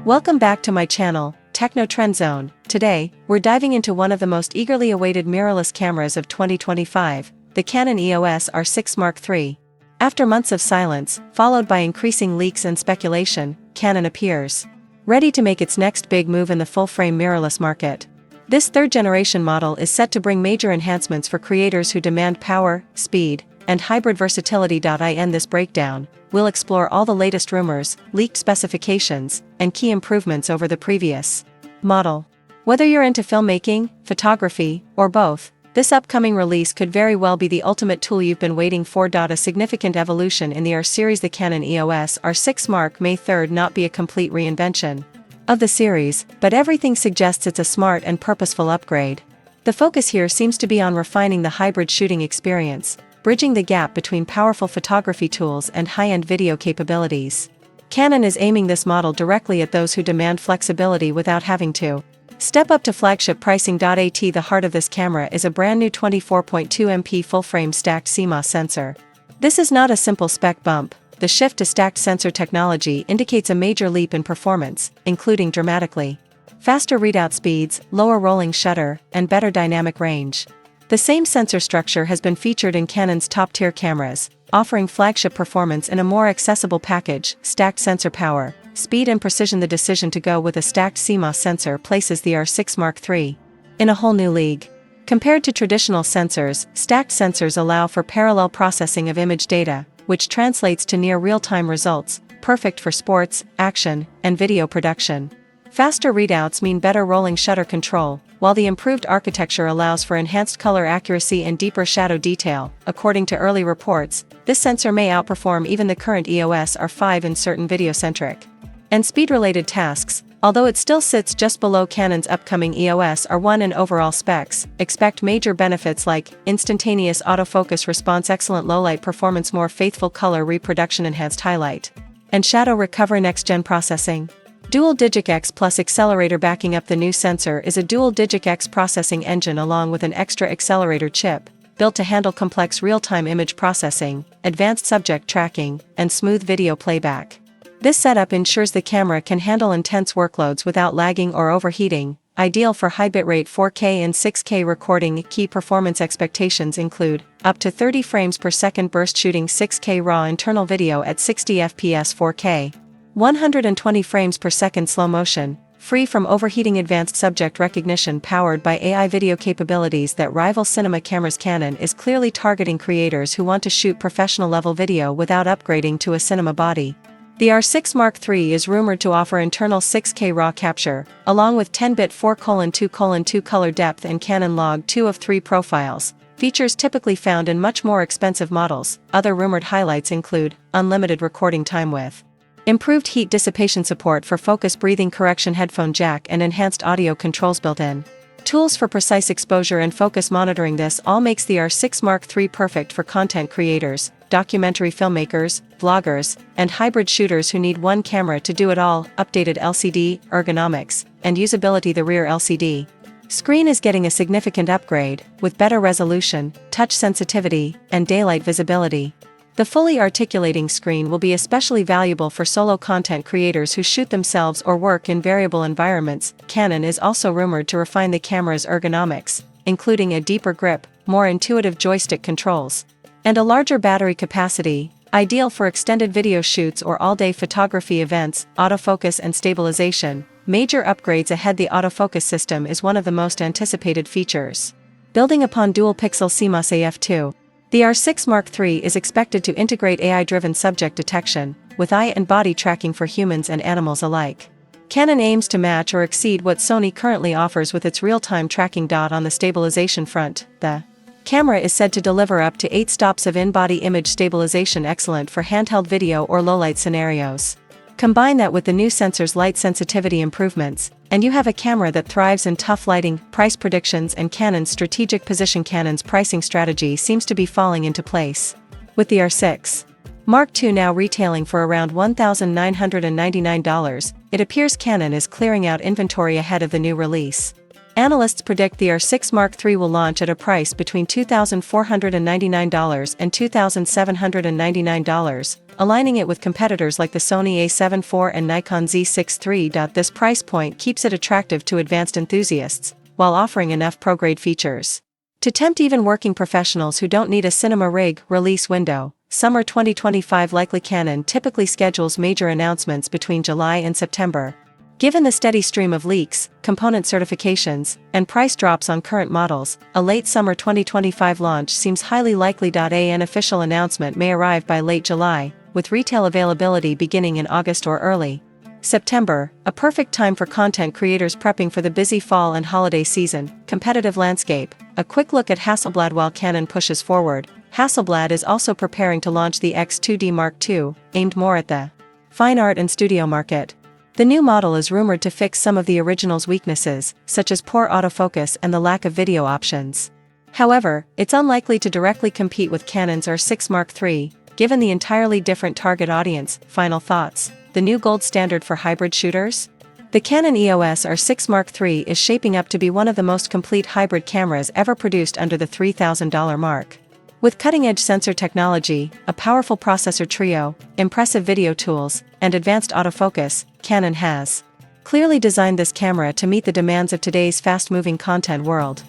Welcome back to my channel, Techno Trend Zone. Today, we're diving into one of the most eagerly awaited mirrorless cameras of 2025, the Canon EOS R6 Mark III. After months of silence, followed by increasing leaks and speculation, Canon appears ready to make its next big move in the full-frame mirrorless market. This third-generation model is set to bring major enhancements for creators who demand power, speed, and hybrid versatility. In this breakdown, we'll explore all the latest rumors, leaked specifications, and key improvements over the previous model. Whether you're into filmmaking, photography, or both, this upcoming release could very well be the ultimate tool you've been waiting for. A significant evolution in the R series. The Canon EOS R6 Mark may not be a complete reinvention of the series, but everything suggests it's a smart and purposeful upgrade. The focus here seems to be on refining the hybrid shooting experience, bridging the gap between powerful photography tools and high-end video capabilities. Canon is aiming this model directly at those who demand flexibility without having to step up to flagship pricing. At the heart of this camera is a brand new 24.2 MP full-frame stacked CMOS sensor. This is not a simple spec bump. The shift to stacked sensor technology indicates a major leap in performance, including dramatically faster readout speeds, lower rolling shutter, and better dynamic range. The same sensor structure has been featured in Canon's top-tier cameras, offering flagship performance in a more accessible package. Stacked sensor power, speed and precision. The decision to go with a stacked CMOS sensor places the R6 Mark III in a whole new league. Compared to traditional sensors, stacked sensors allow for parallel processing of image data, which translates to near real-time results, perfect for sports, action, and video production. Faster readouts mean better rolling shutter control, while the improved architecture allows for enhanced color accuracy and deeper shadow detail. According to early reports, this sensor may outperform even the current EOS R5 in certain video-centric and speed-related tasks. Although it still sits just below Canon's upcoming EOS R1 in overall specs, expect major benefits like instantaneous autofocus response, excellent low-light performance, more faithful color reproduction, enhanced highlight and shadow recovery. Next-gen processing. Dual Digic X Plus accelerator. Backing up the new sensor is a dual Digic X processing engine along with an extra accelerator chip, built to handle complex real-time image processing, advanced subject tracking, and smooth video playback. This setup ensures the camera can handle intense workloads without lagging or overheating, ideal for high bitrate 4K and 6K recording. Key performance expectations include up to 30 frames per second burst shooting, 6K raw internal video at 60 fps 4K, 120 frames per second slow motion, free from overheating, advanced subject recognition powered by AI video capabilities that rival cinema cameras. Canon is clearly targeting creators who want to shoot professional-level video without upgrading to a cinema body. The R6 Mark III is rumored to offer internal 6K raw capture, along with 10-bit 4:2:2 color depth and Canon Log 2 of 3 profiles, features typically found in much more expensive models. Other rumored highlights include unlimited recording time with improved heat dissipation support for focus breathing correction, headphone jack, and enhanced audio controls built in. Tools for precise exposure and focus monitoring. This all makes the R6 Mark III perfect for content creators, documentary filmmakers, vloggers, and hybrid shooters who need one camera to do it all. Updated LCD, ergonomics, and usability. The rear LCD screen is getting a significant upgrade, with better resolution, touch sensitivity, and daylight visibility. The fully articulating screen will be especially valuable for solo content creators who shoot themselves or work in variable environments. Canon is also rumored to refine the camera's ergonomics, including a deeper grip, more intuitive joystick controls, and a larger battery capacity, ideal for extended video shoots or all-day photography events. Autofocus and stabilization. Major upgrades ahead. The autofocus system is one of the most anticipated features. Building upon dual-pixel CMOS AF2, the R6 Mark III is expected to integrate AI-driven subject detection, with eye and body tracking for humans and animals alike. Canon aims to match or exceed what Sony currently offers with its real-time tracking. On the stabilization front, the camera is said to deliver up to 8 stops of in-body image stabilization, excellent for handheld video or low-light scenarios. Combine that with the new sensor's light sensitivity improvements, and you have a camera that thrives in tough lighting. Price predictions and Canon's strategic position. Canon's pricing strategy seems to be falling into place, with the R6 Mark II now retailing for around $1,999. It appears Canon is clearing out inventory ahead of the new release. Analysts predict the R6 Mark III will launch at a price between $2,499 and $2,799, aligning it with competitors like the Sony a7 IV and Nikon Z6 III. This price point keeps it attractive to advanced enthusiasts, while offering enough pro-grade features to tempt even working professionals who don't need a cinema rig. Release window: summer 2025 likely. Canon typically schedules major announcements between July and September. Given the steady stream of leaks, component certifications, and price drops on current models, a late summer 2025 launch seems highly likely. An official announcement may arrive by late July, with retail availability beginning in August or early September, a perfect time for content creators prepping for the busy fall and holiday season. Competitive landscape: a quick look at Hasselblad. While Canon pushes forward, Hasselblad is also preparing to launch the X2D Mark II, aimed more at the fine art and studio market. The new model is rumored to fix some of the original's weaknesses, such as poor autofocus and the lack of video options. However, it's unlikely to directly compete with Canon's R6 Mark III, given the entirely different target audience. Final thoughts: the new gold standard for hybrid shooters? The Canon EOS R6 Mark III is shaping up to be one of the most complete hybrid cameras ever produced under the $3,000 mark. With cutting-edge sensor technology, a powerful processor trio, impressive video tools, and advanced autofocus, Canon has clearly designed this camera to meet the demands of today's fast-moving content world.